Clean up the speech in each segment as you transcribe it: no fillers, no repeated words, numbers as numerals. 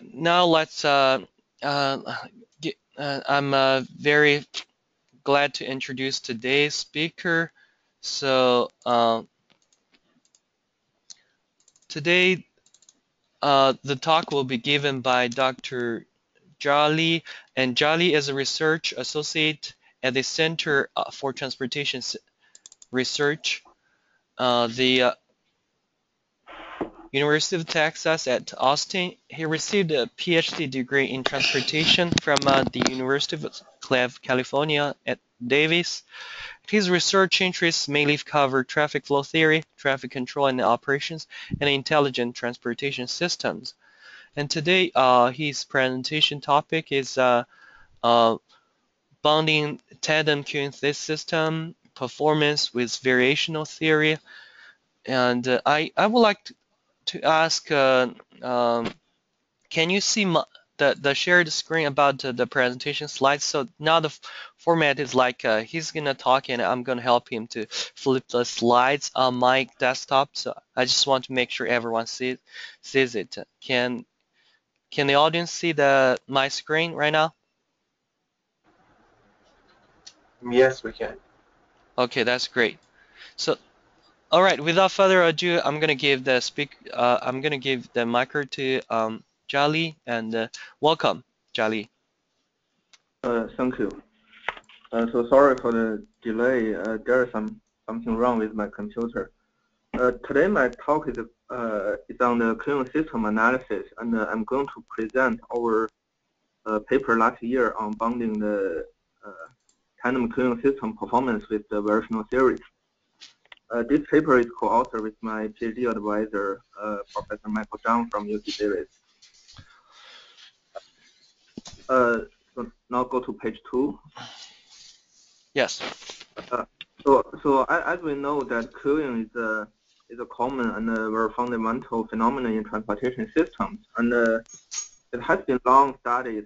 now let's. I'm very glad to introduce today's speaker. So today, the talk will be given by Dr. Jia Li, and Jia Li is a research associate at the Center for Transportation Research, the University of Texas at Austin. He received a PhD degree in transportation from the University of California at Davis. His research interests mainly cover traffic flow theory, traffic control and operations, and intelligent transportation systems. And today, his presentation topic is bonding tandem queuing system performance with variational theory. And I would like to ask, can you see the shared screen about the presentation slides? So now the format is like he's gonna talk and I'm gonna help him to flip the slides on my desktop. So I just want to make sure everyone sees it. Can the audience see my screen right now? Yes, we can. Okay, that's great. So, all right. Without further ado, I'm gonna give the micro to Jia Li, and welcome, Jia Li. Thank you. So sorry for the delay. There is something wrong with my computer. Today my talk is on the queuing system analysis, and I'm going to present our paper last year on bonding the tandem queuing system performance with the variational theories. This paper is co-authored with my PhD advisor, Professor Michael Zhang from UC Davis. So now go to page 2. Yes. So as we know that queuing is a common and a very fundamental phenomenon in transportation systems, and it has been long studied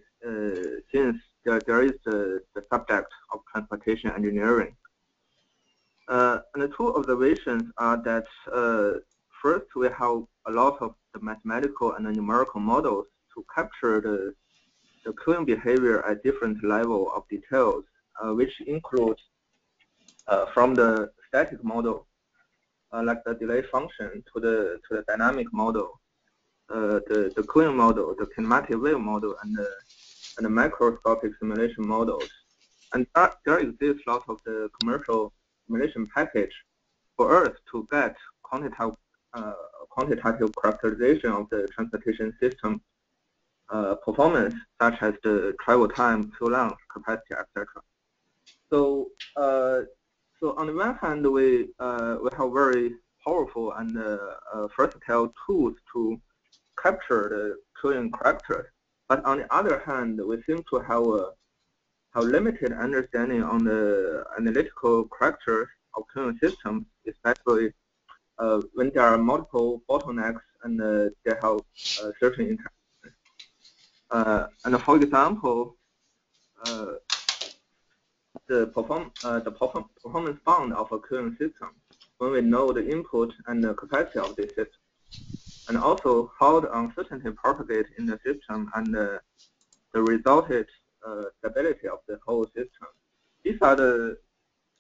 since there is the subject of transportation engineering. And the two observations are that first, we have a lot of the mathematical and the numerical models to capture the queuing behavior at different level of details, which includes from the static model, like the delay function, to the dynamic model, the queuing model, the kinematic wave model, and the microscopic simulation models. And there exists lots of the commercial simulation package for us to get quantitative characterization of the transportation system performance, such as the travel time, queue length, capacity, etc. So on the one hand, we have very powerful and versatile tools to capture the queuing characters. But on the other hand, we seem to have limited understanding on the analytical characters of queuing systems, especially when there are multiple bottlenecks and they have certain interactions. And for example, the performance bound of a queuing system when we know the input and the capacity of the system, and also how the uncertainty propagates in the system and the resulted stability of the whole system. These are the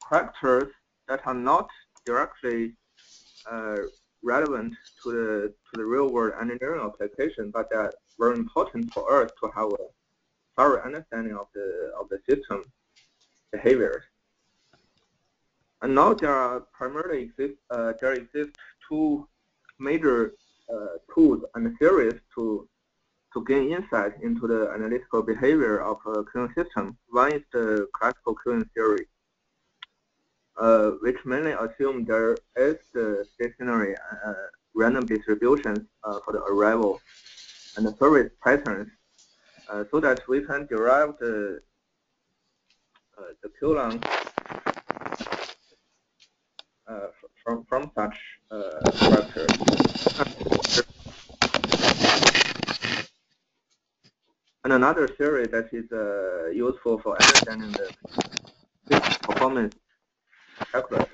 characters that are not directly relevant to the real-world engineering application, but they are very important for us to have a thorough understanding of the system behaviors. And now there exist two major tools and theories to gain insight into the analytical behavior of a queuing system. One is the classical queuing theory, which mainly assume there is the stationary random distributions for the arrival and the service patterns, so that we can derive the queue length from such structures. And another theory that is useful for understanding the performance calculus,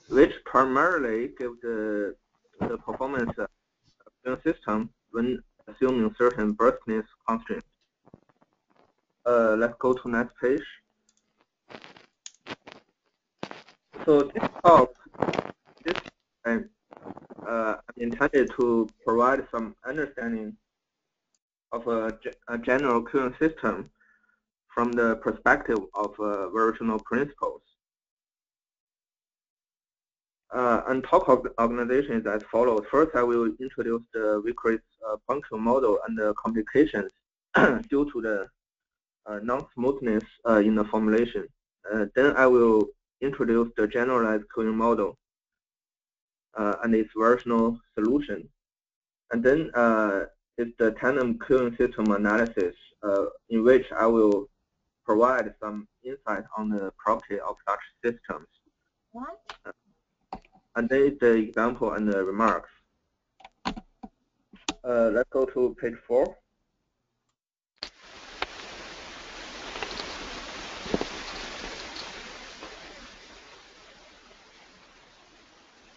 which primarily gives the performance system when assuming certain burstness constraints. Let's go to next page. So this talk, I'm intended to provide some understanding of a general Cohen system from the perspective of variational principles. And talk of the organization is as follows. First, I will introduce the Vickers punctual model and the complications due to the non-smoothness in the formulation. Then I will introduce the generalized Cohen model and its variational solution. And then is the tandem Cohen system analysis, in which I will provide some insight on the property of such systems. And then is the example and the remarks. Let's go to page 4.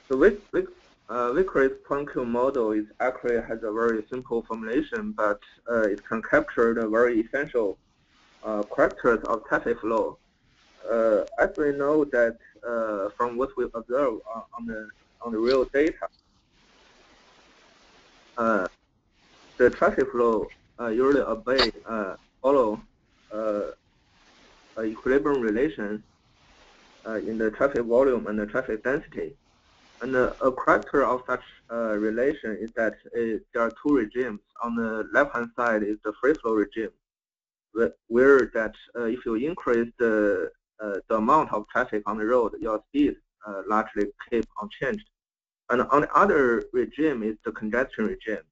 So Vickers punctual model is actually has a very simple formulation, but it can capture the very essential characters of traffic flow. As we know that from what we observe on the real data, the traffic flow usually follow equilibrium relation in the traffic volume and the traffic density. And a character of such relation is that there are two regimes. On the left-hand side is the free flow regime, where that if you increase the amount of traffic on the road, your speed largely keep unchanged. And on the other regime is the congestion regime.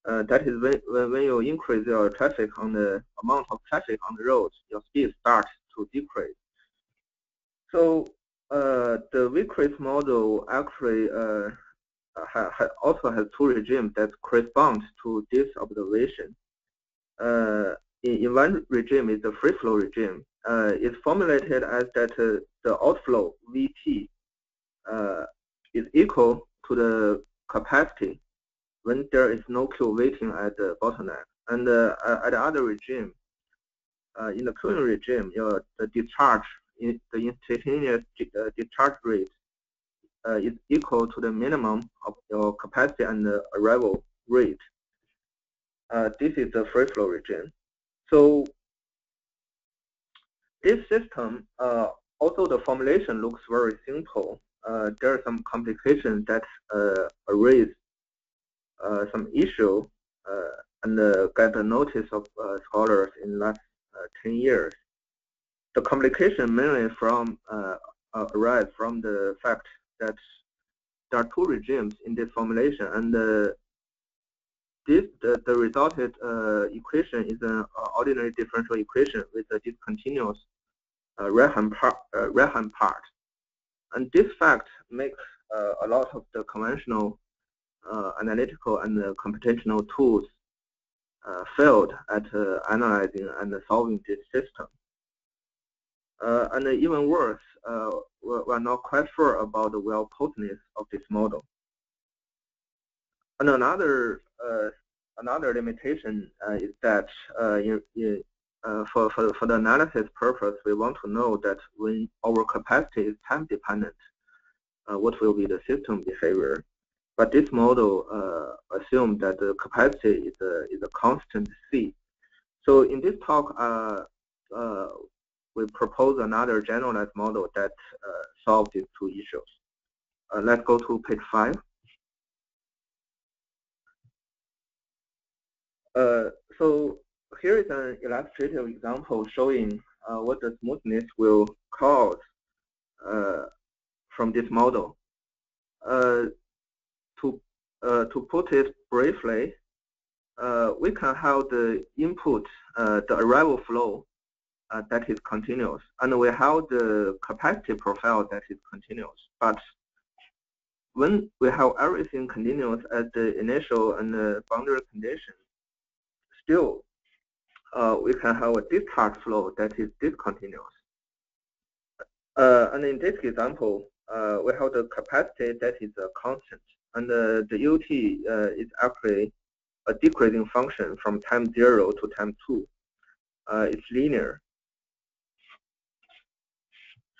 That is when you increase your traffic on the amount of traffic on the road, your speed starts to decrease. So the Vickers model actually also has two regimes that correspond to this observation. In one regime is the free flow regime. It's formulated as that the outflow Vt is equal to the capacity when there is no Q waiting at the bottleneck. And at the other regime, in the Cohen regime, the discharge, the instantaneous discharge rate is equal to the minimum of your capacity and the arrival rate. This is the free flow regime. So this system, although the formulation looks very simple, there are some complications that raise some issue and get the notice of scholars in the last 10 years. The complication mainly arise from the fact that there are two regimes in this formulation, and the resulted equation is an ordinary differential equation with a discontinuous right-hand part. And this fact makes a lot of the conventional analytical and computational tools failed at analyzing and solving this system. And even worse, we're not quite sure about the well-potedness of this model. And another limitation is that for the analysis purpose, we want to know that when our capacity is time dependent, what will be the system behavior. But this model assumes that the capacity is a constant C. So in this talk, we propose another generalized model that solves these two issues. Let's go to page 5. So here is an illustrative example showing what the smoothness will cause from this model. To put it briefly, we can have the input, the arrival flow that is continuous, and we have the capacity profile that is continuous. But when we have everything continuous at the initial and the boundary conditions, still we can have a discharge flow that is discontinuous. And in this example, we have the capacity that is a constant, and the ut is actually a decreasing function from time 0 to time 2. It's linear.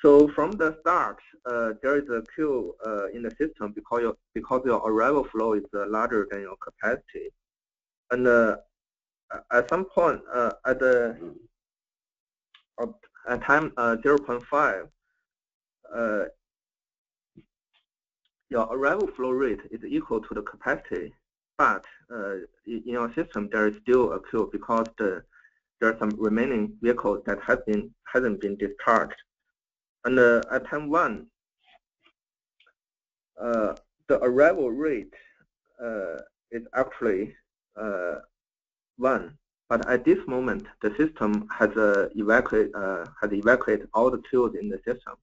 So from the start, there is a Q in the system because your arrival flow is larger than your capacity. And at some point at time 0.5, your arrival flow rate is equal to the capacity, but in your system there is still a Q because there are some remaining vehicles that hasn't been discharged. And at time 1, the arrival rate is actually 1, but at this moment the system has evacuated all the Qs in the system.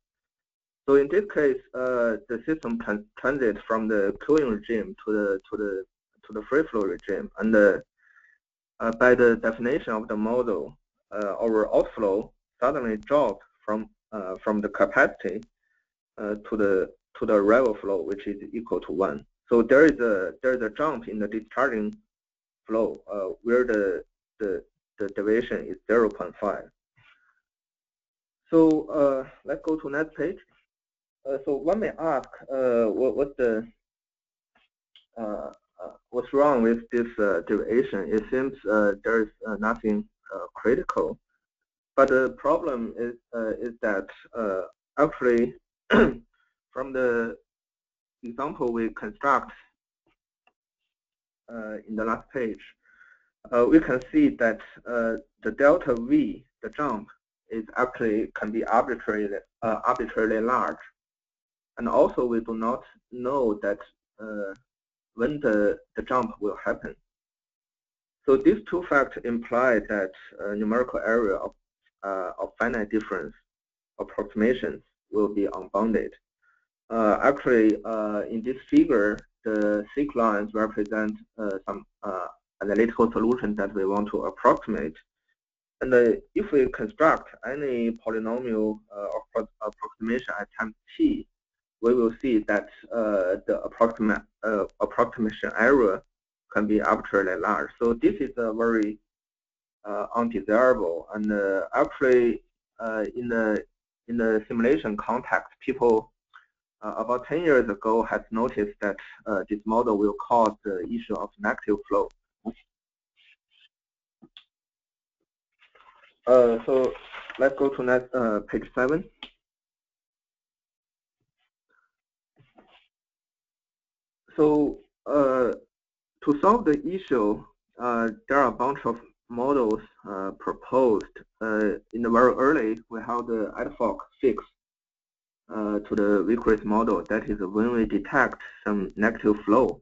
So in this case, the system can transit from the queuing regime to the free flow regime, and by the definition of the model, our outflow suddenly drops from the capacity to the arrival flow, which is equal to 1. So there is a jump in the discharging flow where the deviation is 0.5. So let's go to next page. So one may ask, what's wrong with this deviation? It seems there is nothing critical, but the problem is that actually from the example we construct in the last page, we can see that the delta V, the jump, is actually can be arbitrarily large. And also we do not know that when the jump will happen. So these two facts imply that numerical area of finite difference approximations will be unbounded. Actually, in this figure, the thick lines represent some analytical solution that we want to approximate. And if we construct any polynomial approximation at time t, we will see that the approximation error can be arbitrarily large. So this is a very undesirable. And actually, in the simulation context, people about 10 years ago had noticed that this model will cause the issue of negative flow. So let's go to next page 7. So to solve the issue, there are a bunch of models proposed. In the very early, we have the ad hoc fix to the Vickers model. That is when we detect some negative flow,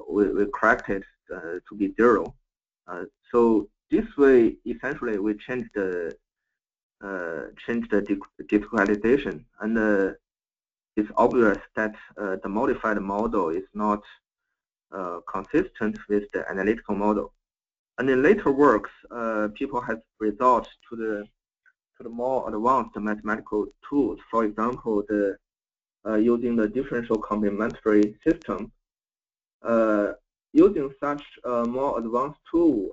we correct it to be 0. So this way, essentially, we change the discretization, and it's obvious that the modified model is not consistent with the analytical model. And in later works, people have resorted to the more advanced mathematical tools. For example, using the differential complementary system. Using such a more advanced tool,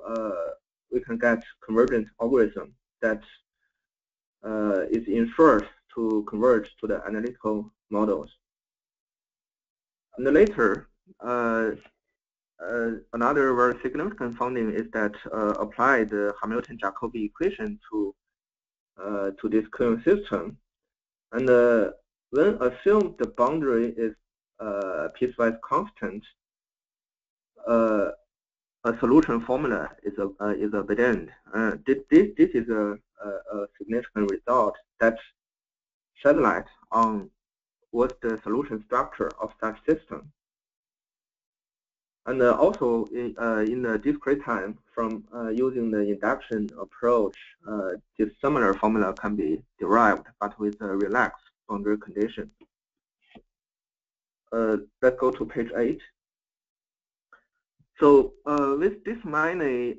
we can get convergence algorithm that is inferred to converge to the analytical models. And later, another very significant finding is that apply the Hamilton-Jacobi equation to this Cohen system, and when assumed the boundary is piecewise constant, a solution formula is obtained. This is a significant result that shed light on what's the solution structure of such system. And also in the discrete time, from using the induction approach, this similar formula can be derived, but with a relaxed boundary condition. Let's go to page 8. So with this many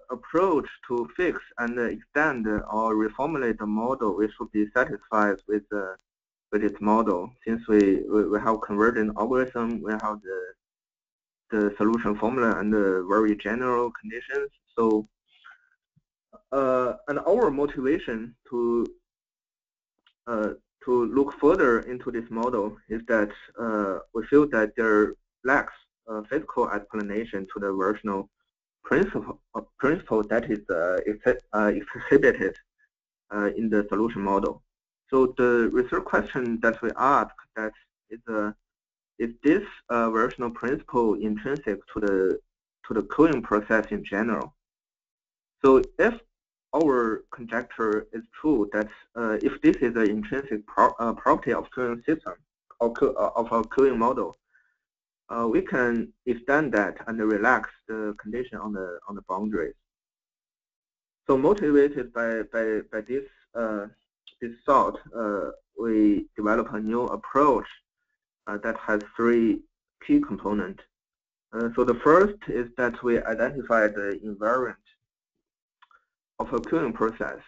approach to fix and extend or reformulate the model, we should be satisfied with with its model. Since we have convergent algorithm, we have the solution formula and the very general conditions. So, and our motivation to look further into this model is that we feel that there lacks physical explanation to the variational principle that is exhibited in the solution model. So the research question that we ask that is this variational principle intrinsic to the Cohen process in general? So if our conjecture is true that if this is an intrinsic property of Cohen system or of a Cohen model, we can extend that and relax the condition on the boundaries. So motivated by this thought, we develop a new approach that has three key components. So the first is that we identify the invariant of a Cohen process.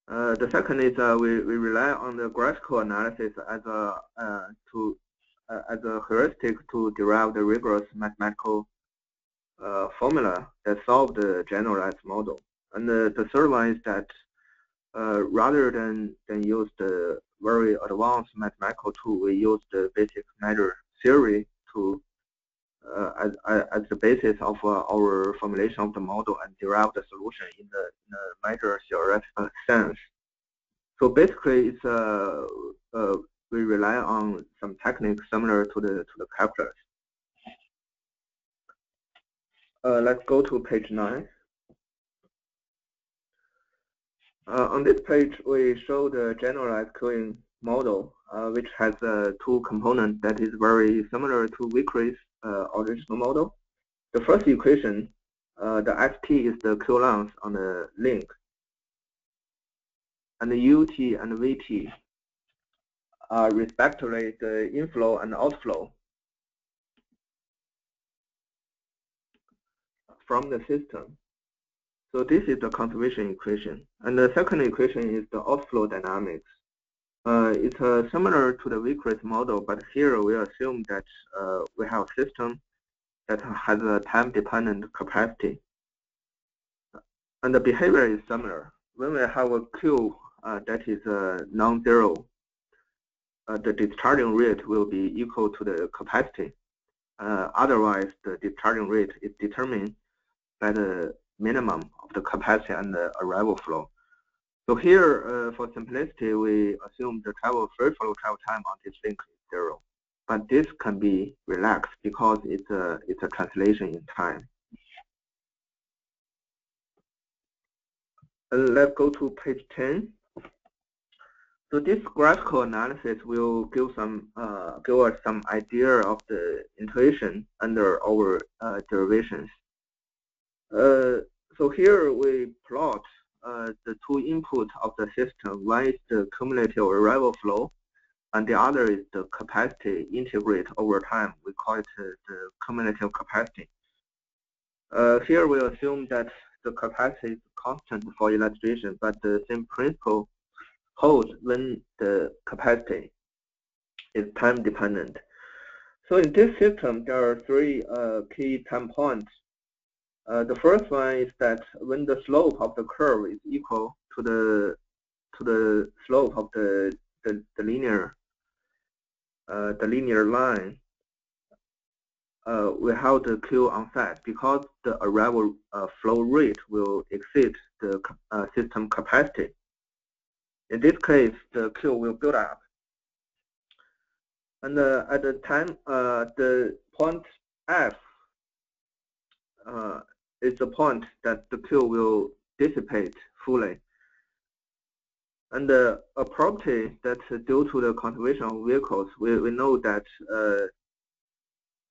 The second is we rely on the graphical analysis as a heuristic to derive the rigorous mathematical formula that solve the generalized model. And the third one is that rather than use the very advanced mathematical tool, we use the basic measure theory to as the basis of our formulation of the model and derive the solution in the measure theoretical sense. So basically, it's we rely on some techniques similar to the calculus. Let's go to page 9. On this page, we show the generalized Cohen model, which has two components that is very similar to Vickrey's original model. The first equation, the ST is the Q length on the link, and the UT and VT are respectively the inflow and outflow from the system. So this is the conservation equation. And the second equation is the outflow dynamics. It's similar to the Vickrey's model, but here we assume that we have a system that has a time-dependent capacity. And the behavior is similar. When we have a Q that is non-zero, the discharging rate will be equal to the capacity. Otherwise, the discharging rate is determined by the minimum of the capacity and the arrival flow. So here, for simplicity, we assume the free flow travel time on this link is 0. But this can be relaxed because it's a translation in time. Let's go to page 10. So this graphical analysis will give us some idea of the intuition under our derivations. So here we plot the two inputs of the system. One is the cumulative arrival flow, and the other is the capacity integrate over time. We call it the cumulative capacity. Here we assume that the capacity is constant for illustration, but the same principle holds when the capacity is time dependent. So in this system, there are three key time points. The first one is that when the slope of the curve is equal to the slope of the linear line, we have the Q on set because the arrival flow rate will exceed the system capacity. In this case, the Q will build up. And at the time, the point F is the point that the Q will dissipate fully. And a property that due to the conservation of vehicles, we know that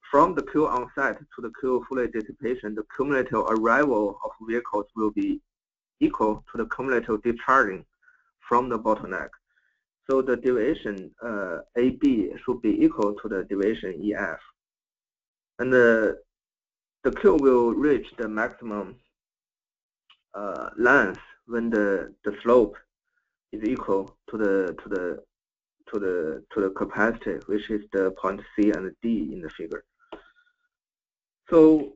from the Q onset to the Q fully dissipation, the cumulative arrival of vehicles will be equal to the cumulative discharging from the bottleneck. So the deviation AB should be equal to the deviation EF. And the Q will reach the maximum length when the slope is equal to to the capacity, which is the point C and D in the figure. So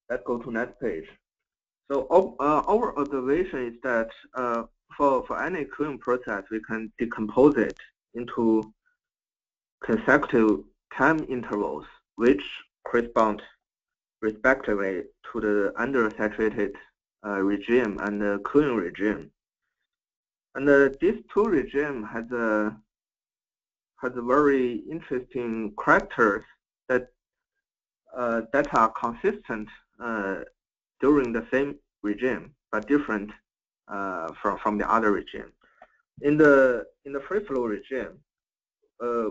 let's go to next page. So our observation is that for any Cohen process, we can decompose it into consecutive time intervals, which correspond respectively to the undersaturated regime and the Cohen regime. And these two regimes has a very interesting characters that are consistent during the same regime but different from the other regime. In the free flow regime,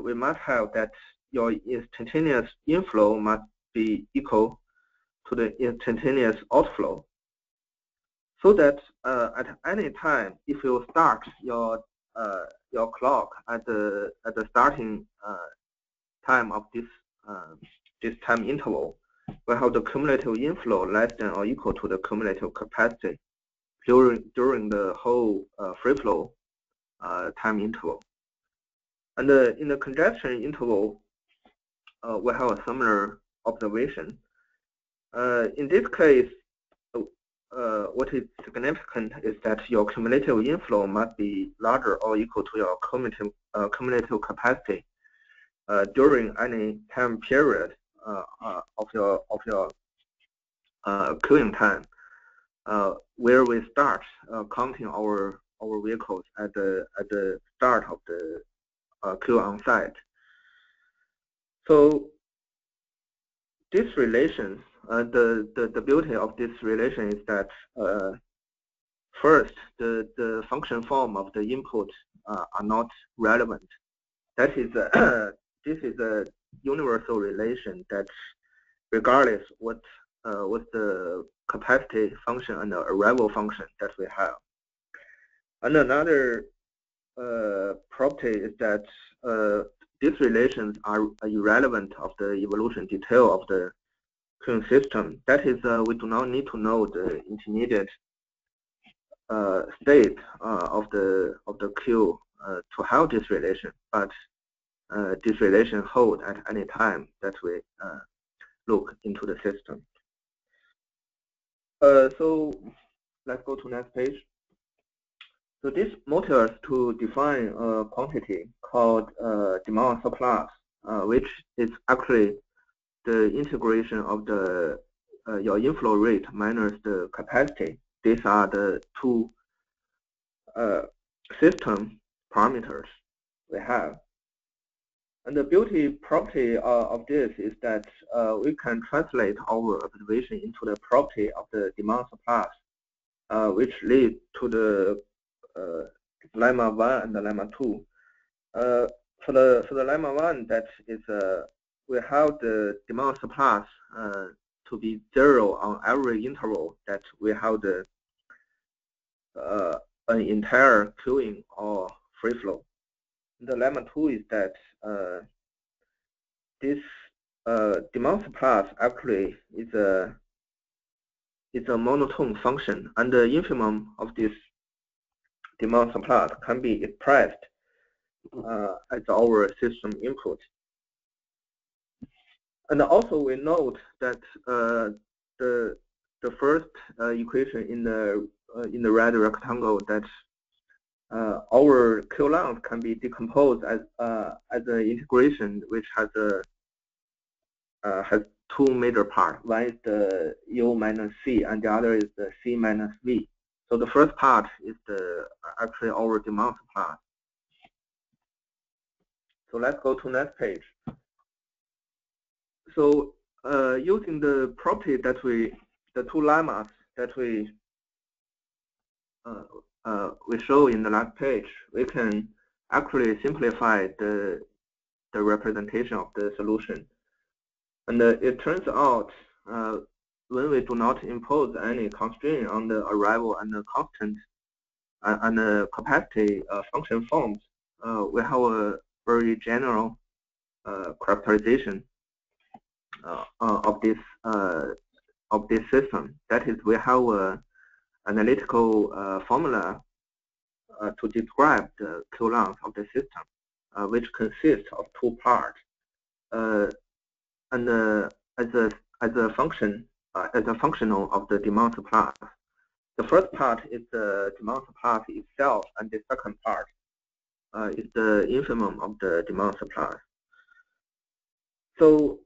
we must have that your instantaneous inflow must be equal to the instantaneous outflow, so that at any time, if you start your clock at the starting time of this time interval, we have the cumulative inflow less than or equal to the cumulative capacity during the whole free flow time interval. And in the congestion interval, we have a similar observation. In this case, what is significant is that your cumulative inflow must be larger or equal to your cumulative capacity during any time period of your queuing time, where we start counting our vehicles at the start of the queue on site. So this relation, the beauty of this relation is that first, the function form of the input are not relevant. That is this is a universal relation that regardless what the capacity function and the arrival function that we have. And another property is that these relations are irrelevant of the evolution detail of the Cohen system. That is, we do not need to know the intermediate state of the queue to have this relation, but this relation hold at any time that we look into the system. So let's go to next page. So this motivates us to define a quantity called demand surplus, which is actually the integration of the your inflow rate minus the capacity. These are the two system parameters we have. And the beauty property of this is that we can translate our observation into the property of the demand surplus, which lead to the lemma 1 and the lemma 2. For the lemma 1, that is we have the demand surplus to be 0 on every interval that we have the an entire queuing or free flow. The lemma 2 is that this demand surplus actually is a monotone function, and the infimum of this demand surplus can be expressed as our system input. And also we note that the first equation in the red rectangle, that our Q length can be decomposed as an integration which has two major parts. One is the U minus C, and the other is the C minus V. So the first part is actually our demand supply. So let's go to next page. So using the property that the two lemmas that we show in the last page, we can actually simplify the representation of the solution. And it turns out when we do not impose any constraint on the arrival and the constant and the capacity function forms, we have a very general characterization of this system. That is, we have an analytical formula to describe the Q-length of the system, which consists of two parts, and as a functional of the demand supply. The first part is the demand supply itself, and the second part is the infimum of the demand supply. So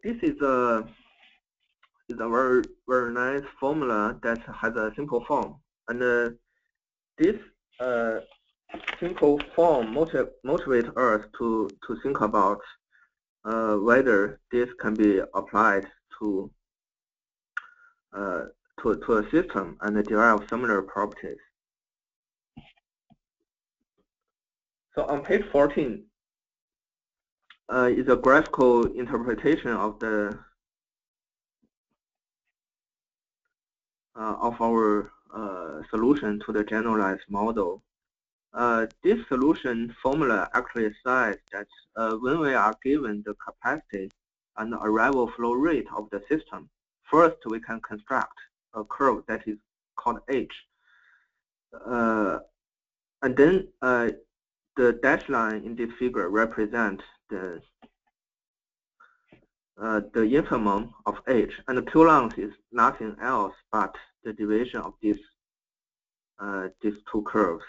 this is a very, very nice formula that has a simple form, and this simple form motivates us to think about whether this can be applied to a system and derive similar properties. So on page 14 is a graphical interpretation of the of our solution to the generalized model. This solution formula actually says that when we are given the capacity and the arrival flow rate of the system, first we can construct a curve that is called H. And then the dashed line in this figure represents the infimum of H, and the Q-length is nothing else but the division of these two curves.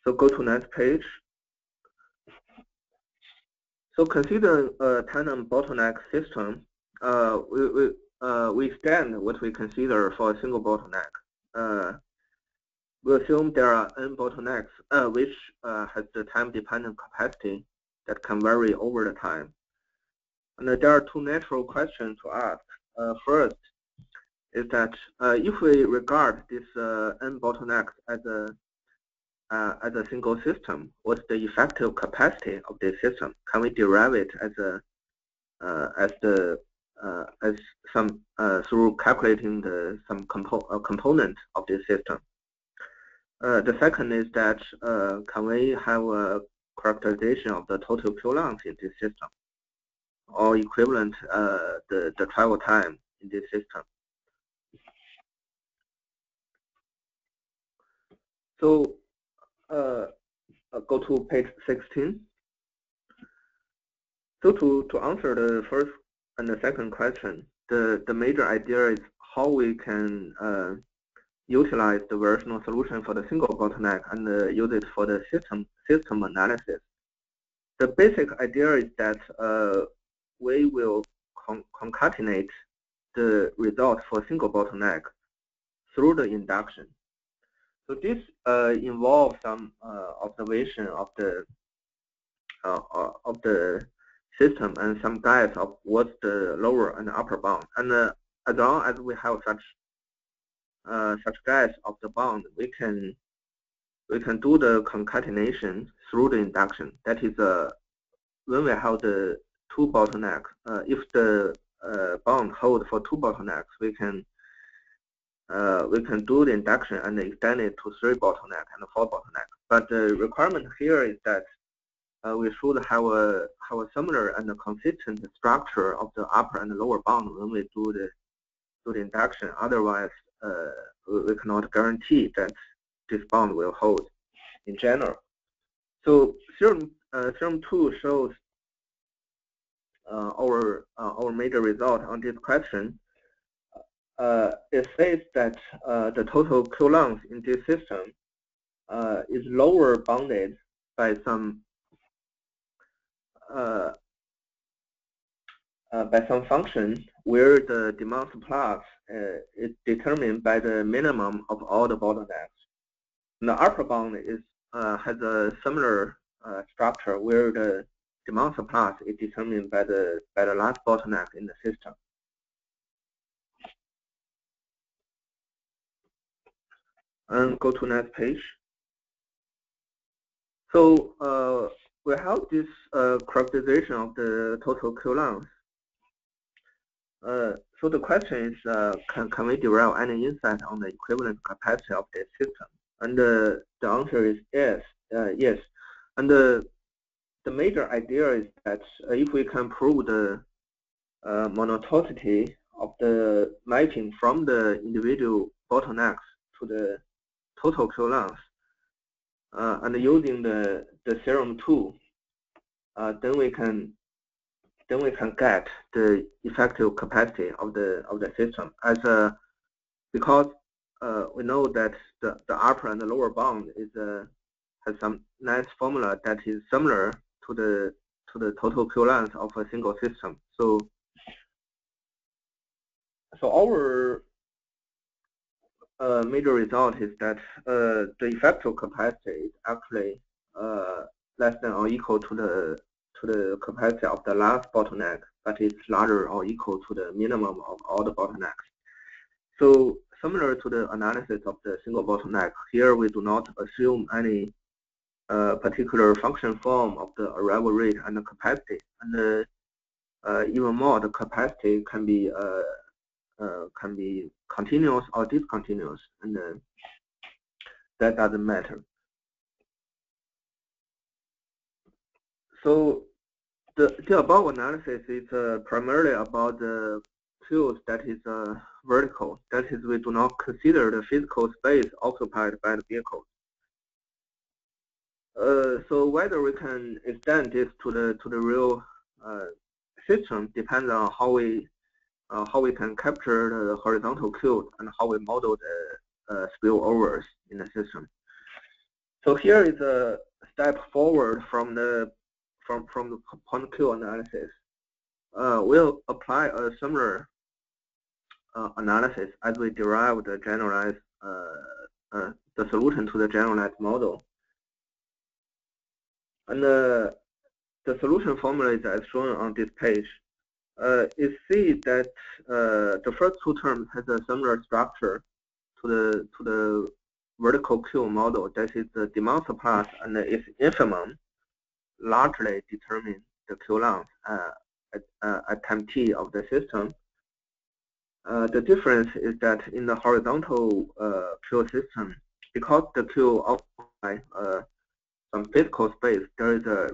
So go to next page. So consider a tandem bottleneck system. We extend what we consider for a single bottleneck. We assume there are n bottlenecks, which has the time-dependent capacity that can vary over the time. And there are two natural questions to ask. First is that if we regard this n bottlenecks as a single system, what's the effective capacity of this system? Can we derive it as some through calculating some component of this system? The second is that can we have a characterization of the total Q-length in this system, or equivalent the travel time in this system? So go to page 16. So to answer the first and the second question, the major idea is how we can utilize the variational solution for the single bottleneck and use it for the system analysis. The basic idea is that we will concatenate the result for single bottleneck through the induction. So this involves some observation of the system and some guess of what's the lower and upper bound. And as long as we have such guess of the bound, we can do the concatenation through the induction. That is when we have the two bottlenecks. If the bound hold for two bottlenecks, we can do the induction and extend it to 3 bottleneck and 4 bottleneck. But the requirement here is that we should have a similar and a consistent structure of the upper and lower bound when we do the induction. Otherwise, we cannot guarantee that this bound will hold in general. So theorem 2 shows our major result on this question. It says that the total Q-length in this system is lower bounded by some function where the demand supply is determined by the minimum of all the bottlenecks. And the upper bound has a similar structure where the demand supply is determined by the last bottleneck in the system. And go to next page. So we have this characterization of the total Q-length. So the question is, can we derive any insight on the equivalent capacity of this system? And the answer is yes. Yes. And the major idea is that if we can prove the monotonicity of the mapping from the individual bottlenecks to the total Q length, and using the theorem tool, then we can get the effective capacity of the system because we know that the upper and the lower bound has some nice formula that is similar to the total Q length of a single system. So our major result is that the effective capacity is actually less than or equal to the capacity of the last bottleneck, but it's larger or equal to the minimum of all the bottlenecks. So similar to the analysis of the single bottleneck, here we do not assume any particular function form of the arrival rate and the capacity, and even more, the capacity can be continuous or discontinuous, and that doesn't matter. So the above analysis is primarily about the field that is vertical. That is, we do not consider the physical space occupied by the vehicle. So whether we can extend this to the real system depends on how we can capture the horizontal cube and how we model the spillovers in the system. So here is a step forward from the point Q analysis. We'll apply a similar analysis as we derive the generalized the solution to the generalized model. And the solution formula is as shown on this page. You see that the first two terms has a similar structure to the vertical Q model. That is the demand surplus and its infimum largely determine the Q length at time t of the system. The difference is that in the horizontal Q system, because the Q occupies some physical space, there is a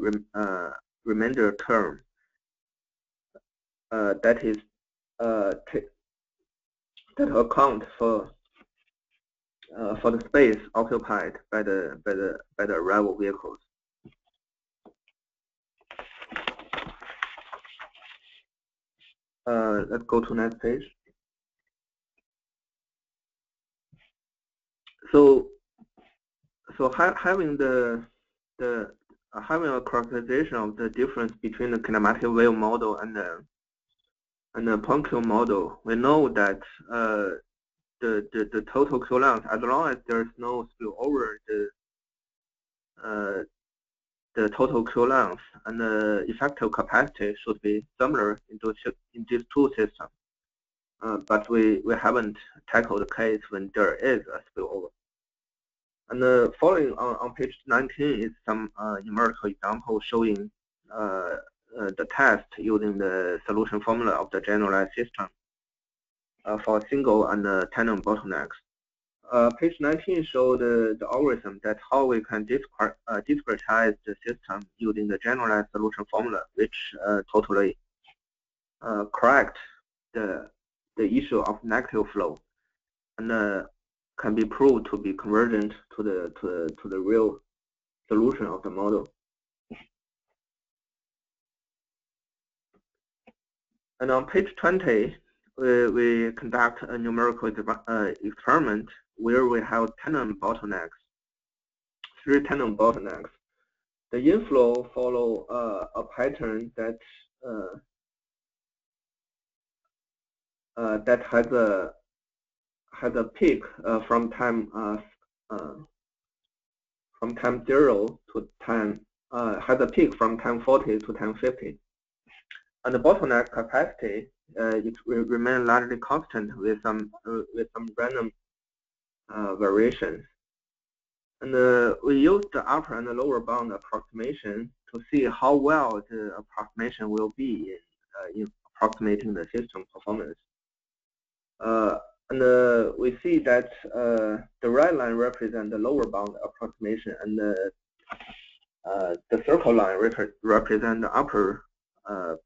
remainder term that is that account for the space occupied by the arrival vehicles. Let's go to next page. So having having a characterization of the difference between the kinematic wave model and the point Q model, we know that the total Q length, as long as there is no spillover, the total Q length and the effective capacity should be similar in these two systems. But we haven't tackled the case when there is a spillover. And following on page 19 is some numerical example showing the test using the solution formula of the generalized system for single and tandem bottlenecks. Page 19 shows the algorithm that how we can discretize the system using the generalized solution formula, which totally correct the issue of negative flow, and can be proved to be convergent to the real solution of the model. And on page 20, we conduct a numerical experiment where we have 3 tandem bottlenecks. The inflow follow a pattern that that has a peak from time 0 to time has a peak from time 40 to time 50, and the bottleneck capacity it will remain largely constant with some random variations. And we use the upper and the lower bound approximation to see how well the approximation will be in approximating the system performance. And we see that the red line represents the lower bound approximation, and the circle line represents the upper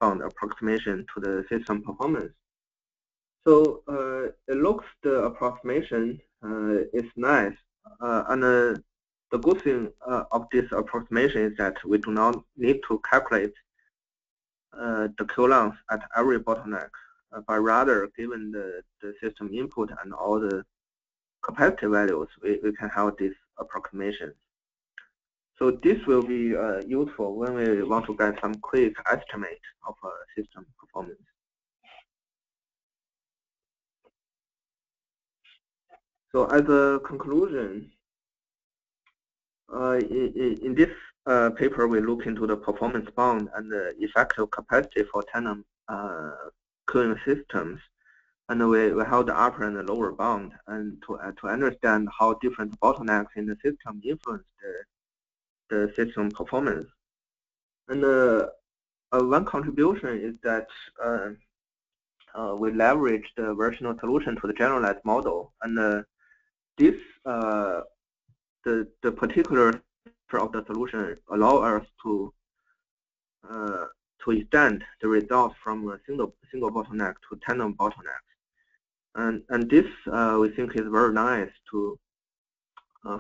bound approximation to the system performance. So it looks the approximation is nice, and the good thing of this approximation is that we do not need to calculate the Q length at every bottleneck, but rather given the system input and all the capacity values, we can have this approximation. So this will be useful when we want to get some quick estimate of system performance. So as a conclusion, in this paper, we look into the performance bound and the effective capacity for tandem Cohen systems. And we have the upper and the lower bound, and to understand how different bottlenecks in the system influence the system performance. And one contribution is that we leverage the variational solution to the generalized model, and this the particular feature of the solution allow us to extend the results from a single bottleneck to tandem bottleneck. And this we think is very nice to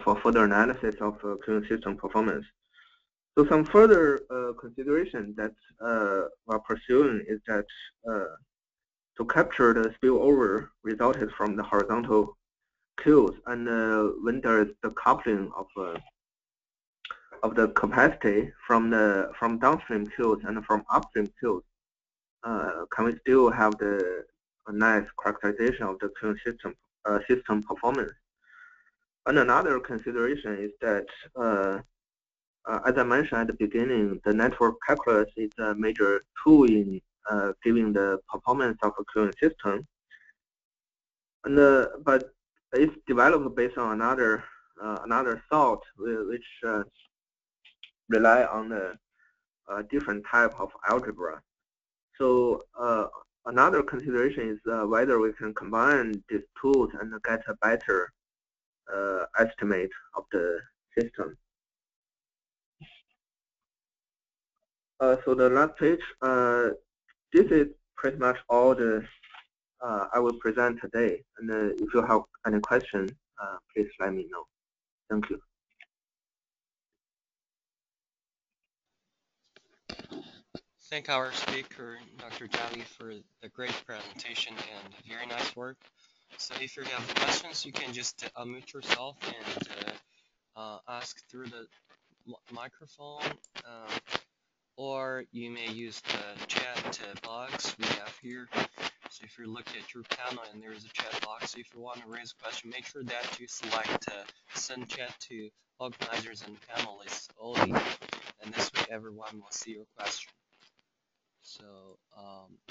for further analysis of Cohen system performance. So some further consideration that we're pursuing is that to capture the spillover resulted from the horizontal queues, and when there is the coupling of the capacity from downstream queues and from upstream queues, can we still have a nice characterization of the Cohen system performance? And another consideration is that, as I mentioned at the beginning, the network calculus is a major tool in giving the performance of a Cohen system. And but it's developed based on another thought, which rely on a different type of algebra. So another consideration is whether we can combine these tools and get a better estimate of the system. So the last page, this is pretty much all the I will present today. And if you have any questions, please let me know. Thank you. Thank our speaker, Dr. Jia Li, for the great presentation and very nice work. So if you have questions, you can just unmute yourself and ask through the microphone, or you may use the chat box we have here. So if you look at your panel and there is a chat box, if you want to raise a question, make sure that you select send chat to organizers and panelists only, and this way everyone will see your question. So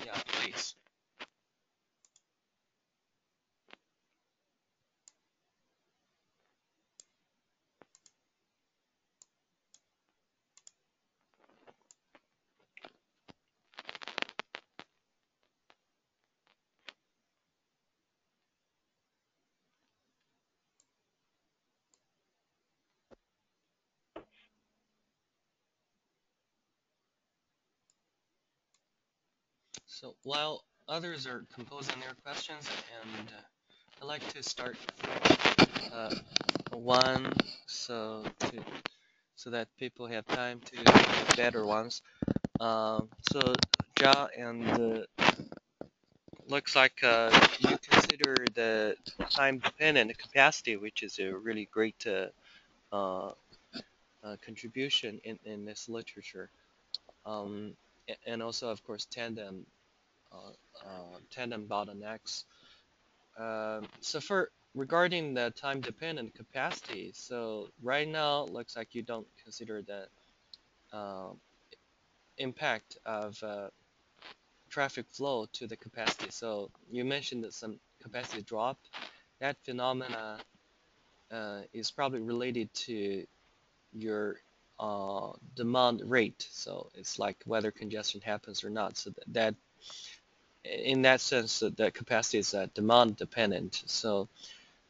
yeah, please. So while others are composing their questions, and I'd like to start one so that people have time to have better ones. So Ja, and looks like you consider the time-dependent capacity, which is a really great contribution in this literature, and also of course tandem bottlenecks. So for regarding the time-dependent capacity, so right now looks like you don't consider the impact of traffic flow to the capacity. So you mentioned that some capacity drop. That phenomena is probably related to your demand rate. So it's like whether congestion happens or not. So that in that sense, the capacity is demand dependent. So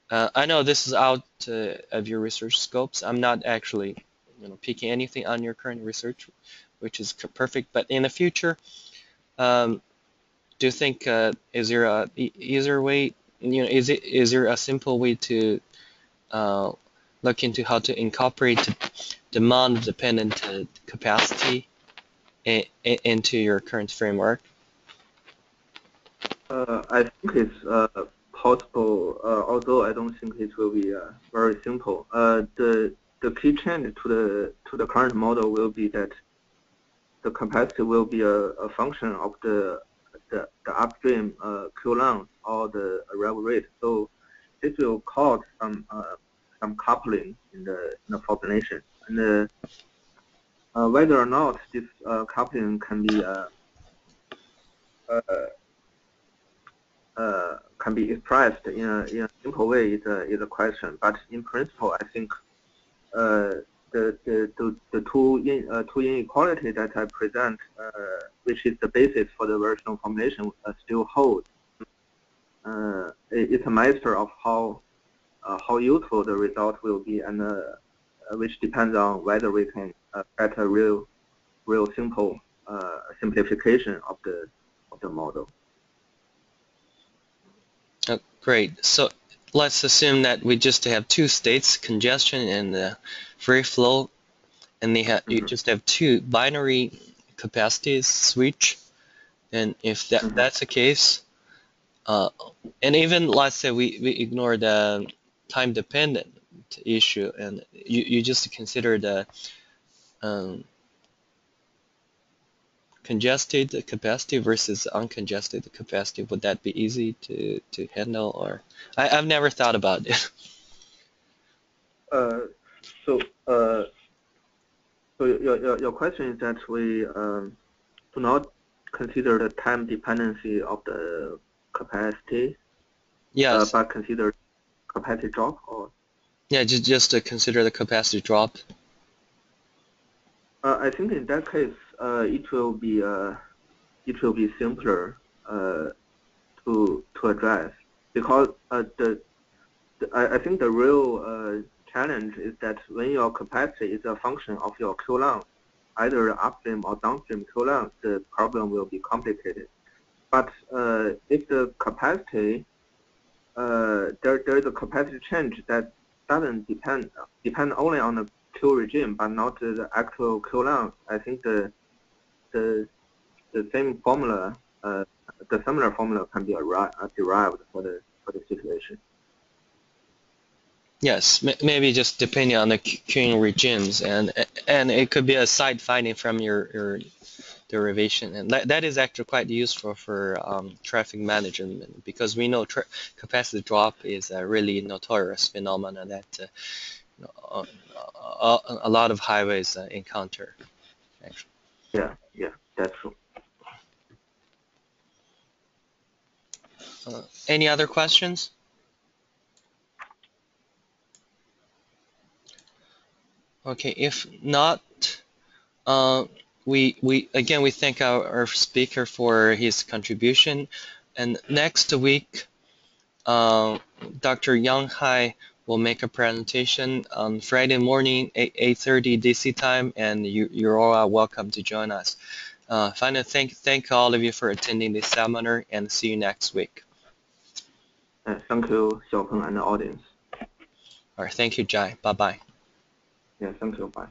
I know this is out of your research scopes. I'm not actually picking anything on your current research, which is perfect. But in the future, do you think is there a easier way? Is there a simple way to look into how to incorporate demand-dependent capacity into your current framework? I think it's possible, although I don't think it will be very simple. The key change to the current model will be that the capacity will be a function of the upstream coulomb or the arrival rate. So this will cause some coupling in the formulation, and whether or not this coupling can be expressed in a simple way is a question. But in principle, I think the two inequality that I present, which is the basis for the variational formulation, still hold. It's a matter of how useful the result will be, and which depends on whether we can get a real simple simplification of the model. Great. So let's assume that we just have two states, congestion and free flow, and you just have two binary capacities switch. And if that's the case, and even let's say we ignore the time dependent issue, and you just consider the congested capacity versus uncongested capacity, would that be easy to handle? Or I've never thought about it. So your question is that we do not consider the time dependency of the capacity, Yes. but consider capacity drop, or? Yeah, just to consider the capacity drop. I think in that case, it will be simpler to address, because I think the real challenge is that when your capacity is a function of your coulomb, either upstream or downstream coulomb, the problem will be complicated. But if the capacity there is a capacity change that doesn't depend only on the Q regime, but not the actual coulomb, I think the same formula, the similar formula can be derived for the situation. Yes, maybe just depending on the queuing regimes, and it could be a side finding from your derivation, and that is actually quite useful for traffic management, because we know capacity drop is a really notorious phenomenon that a lot of highways encounter. Actually. Yeah, that's true. Any other questions? Okay, if not, we thank our speaker for his contribution, and next week, Dr. Yang Hai will make a presentation on Friday morning, 8:30 DC time, and you're all welcome to join us. Finally, thank all of you for attending this seminar, and see you next week. Thank you, Xiaopeng, and the audience. All right, thank you, Jai. Bye-bye. Yeah, thank you. Bye.